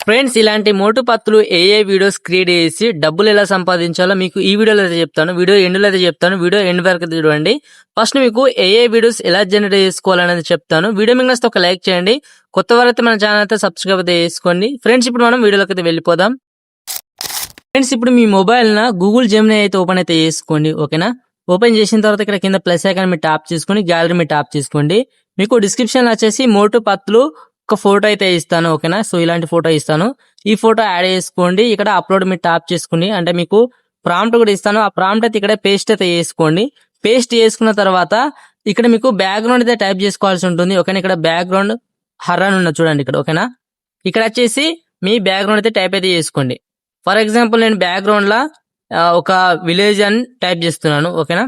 Friends ఇలాంటి మోటు పత్తులు ఏఏ videos create చేసి డబ్బులు ఎలా సంపాదించాలో మీకు ఈ వీడియోలో అయితే చెప్తాను. వీడియో ఎండ్లో అయితే చెప్తాను. వీడియో ఎండ్ వరకు చూడండి. ఫస్ట్ మీకు ఏఏ వీడియోస్ ఎలా జనరేట్ చేసుకోవాలనేది చెప్తాను. వీడియో మీకు నచ్చితే ఒక లైక్ చేయండి. కొత్త వారైతే మన ఛానల్ అయితే సబ్స్క్రైబ్ అయితే చేసుకోండి. ఫ్రెండ్స్ ఇప్పుడు మనం వీడియోలోకి అయితే వెళ్ళిపోదాం. ఫ్రెండ్స్ ఇప్పుడు మీ మొబైల్ న గూగుల్ జెమినీ అయితే ఓపెన్ అయితే చేసుకోండి. ఓకేనా? ఓపెన్ చేసిన తర్వాత ఇక్కడ కింద ప్లస్ ఐకాన్ మీరు ట్యాప్ చేసుకొని గ్యాలరీ మీరు ట్యాప్ చేసుకోండి. మీకు డిస్క్రిప్షన్ వచ్చేసి మోటు పత్తులు ఒక ఫోటో అయితే ఇస్తాను. ఓకేనా? సో ఇలాంటి ఫోటో ఇస్తాను. ఈ ఫోటో యాడ్ చేసుకోండి. ఇక్కడ అప్లోడ్ మీరు ట్యాప్ చేసుకుని అంటే మీకు ప్రాంప్ట్ కూడా ఇస్తాను. ఆ ప్రాంప్ట్ అయితే ఇక్కడ పేస్ట్ అయితే చేసుకోండి. పేస్ట్ చేసుకున్న తర్వాత ఇక్కడ మీకు బ్యాక్గ్రౌండ్ అయితే టైప్ చేసుకోవాల్సి ఉంటుంది. ఓకేనా? ఇక్కడ బ్యాక్గ్రౌండ్ హర్రన్ ఉన్నది చూడండి ఇక్కడ. ఓకేనా? ఇక్కడ వచ్చేసి మీ బ్యాక్గ్రౌండ్ అయితే టైప్ అయితే చేసుకోండి. ఫర్ ఎగ్జాంపుల్ నేను బ్యాక్గ్రౌండ్ లా ఒక విలేజ్ అని టైప్ చేస్తున్నాను. ఓకేనా?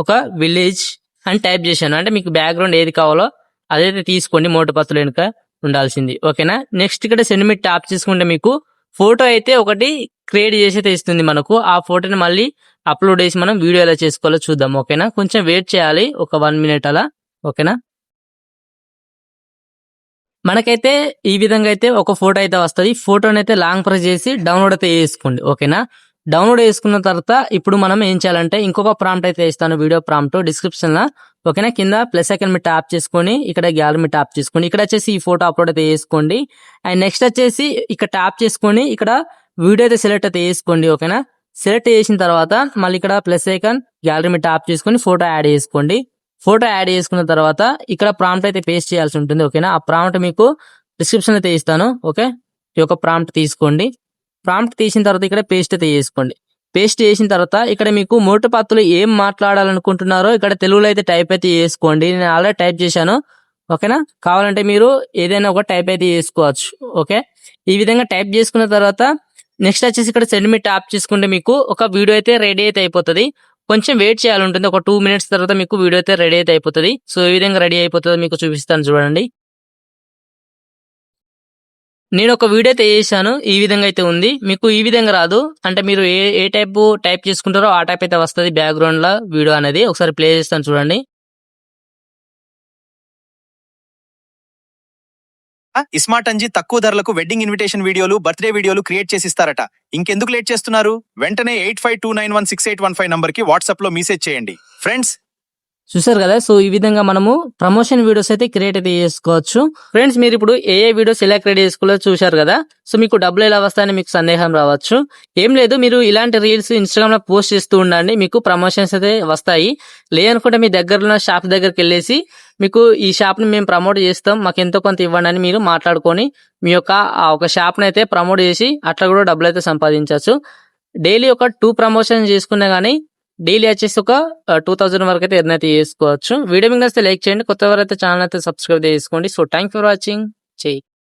ఒక విలేజ్ అని టైప్ చేశాను. అంటే మీకు బ్యాక్గ్రౌండ్ ఏది కావాలో అదైతే తీసుకోండి. మోటు పత్తులు వెనుక ఉండాల్సింది. ఓకేనా? నెక్స్ట్ ఇక్కడ సెండ్ మీ ట్యాప్ చేసుకుంటే మీకు ఫోటో అయితే ఒకటి క్రియేట్ చేసి అయితే ఇస్తుంది మనకు. ఆ ఫోటోని మళ్ళీ అప్లోడ్ చేసి మనం వీడియో ఎలా చేసుకోవాలో చూద్దాం. ఓకేనా? కొంచెం వెయిట్ చేయాలి ఒక 1 minute అలా. ఓకేనా? మనకైతే ఈ విధంగా అయితే ఒక ఫోటో అయితే వస్తుంది. ఫోటోని అయితే లాంగ్ ప్రెస్ చేసి డౌన్లోడ్ అయితే చేసుకోండి. ఓకేనా? డౌన్లోడ్ చేసుకున్న తర్వాత ఇప్పుడు మనం ఏం చేయాలంటే ఇంకొక ప్రాంప్ట్ అయితే ఇస్తాను. వీడియో ప్రాంప్ట్ డిస్క్రిప్షన్ లో. ఓకేనా? కింద ప్లస్ ఐకాన్ మీరు ట్యాప్ చేసుకొని ఇక్కడ గ్యాలరీ మీరు ట్యాప్ చేసుకోండి. ఇక్కడ వచ్చేసి ఈ ఫోటో అప్లోడ్ అయితే చేసుకోండి. అండ్ నెక్స్ట్ వచ్చేసి ఇక్కడ ట్యాప్ చేసుకొని ఇక్కడ వీడియో అయితే సెలెక్ట్ అయితే చేసుకోండి. ఓకేనా? సెలెక్ట్ చేసిన తర్వాత మళ్ళీ ఇక్కడ ప్లస్ ఐకాన్ గ్యాలరీ మీరు ట్యాప్ చేసుకొని ఫోటో యాడ్ చేసుకోండి. ఫోటో యాడ్ చేసుకున్న తర్వాత ఇక్కడ ప్రాంప్ట్ అయితే పేస్ట్ చేయాల్సి ఉంటుంది. ఓకేనా? ఆ ప్రాంప్ట్ మీకు డిస్క్రిప్షన్ అయితే ఇస్తాను. ఓకే? ఈ యొక్క ప్రాంప్ట్ తీసుకోండి. ప్రాంప్ట్ తీసిన తర్వాత ఇక్కడ పేస్ట్ అయితే చేసుకోండి. పేస్ట్ చేసిన తర్వాత ఇక్కడ మీకు మోటు పత్తులు ఏం మాట్లాడాలనుకుంటున్నారో ఇక్కడ తెలుగులో అయితే టైప్ అయితే చేసుకోండి. నేను ఆల్రెడీ టైప్ చేశాను. ఓకేనా? కావాలంటే మీరు ఏదైనా ఒక టైప్ అయితే చేసుకోవచ్చు. ఓకే? ఈ విధంగా టైప్ చేసుకున్న తర్వాత నెక్స్ట్ వచ్చేసి ఇక్కడ సెండ్ మీ ట్యాప్ చేసుకుంటే మీకు ఒక వీడియో అయితే రెడీ అయితే అయిపోతుంది. కొంచెం వెయిట్ చేయాలి ఉంటుంది. ఒక 2 minutes తర్వాత మీకు వీడియో అయితే రెడీ అయితే అయిపోతుంది. సో ఈ విధంగా రెడీ అయిపోతుంది మీకు చూపిస్తాను చూడండి. నేను ఒక వీడియో అయితే చేశాను. ఈ విధంగా అయితే ఉంది. మీకు ఈ విధంగా రాదు. అంటే మీరు ఏ టైప్ చేసుకుంటారో ఆ టైప్ అయితే వస్తుంది బ్యాక్గ్రౌండ్ లో వీడియో అనేది. ఒకసారి ప్లే చేస్తాను చూడండి. ఇస్మార్ట్ అంజీ తక్కువ ధరలకు వెడ్డింగ్ ఇన్విటేషన్ వీడియోలు, బర్త్డే వీడియోలు క్రియేట్ చేసి ఇస్తారట. ఇంకెందుకు లేట్ చేస్తున్నారు? వెంటనే 85291681 నంబర్ కి వాట్సాప్ లో మెసేజ్ చేయండి. ఫ్రెండ్స్ చూసారు కదా? సో ఈ విధంగా మనము ప్రమోషన్ వీడియోస్ అయితే క్రియేట్ అయితే చేసుకోవచ్చు. ఫ్రెండ్స్ మీరు ఇప్పుడు ఏ వీడియోస్ ఎలా క్రియేట్ చేసుకోవాలో చూశారు కదా? సో మీకు డబ్బులు ఎలా వస్తాయని మీకు సందేహం రావచ్చు. ఏం లేదు, మీరు ఇలాంటి రీల్స్ ఇన్స్టాగ్రామ్ లో పోస్ట్ చేస్తూ ఉండండి. మీకు ప్రమోషన్స్ అయితే వస్తాయి. లేదనుకుంటే మీ దగ్గర షాప్ దగ్గరికి వెళ్ళేసి మీకు ఈ షాప్ ని మేము ప్రమోట్ చేస్తాం, మాకు ఎంతో కొంత ఇవ్వండి అని మీరు మాట్లాడుకొని మీ యొక్క ఆ ఒక షాప్ ని అయితే ప్రమోట్ చేసి అట్లా కూడా డబ్బులు అయితే సంపాదించవచ్చు. డైలీ ఒక 2 ప్రమోషన్ చేసుకున్నా గానీ డైలీ వచ్చేసి ఒక 2000 వరకు అయితే ఎర్న్ అయితే చేసుకోవచ్చు. వీడియో మీకు నచ్చితే లైక్ చేయండి. కొత్త వారైతే ఛానల్ అయితే సబ్స్క్రైబ్ చేసుకోండి. So thank for watching. చెయ్యి.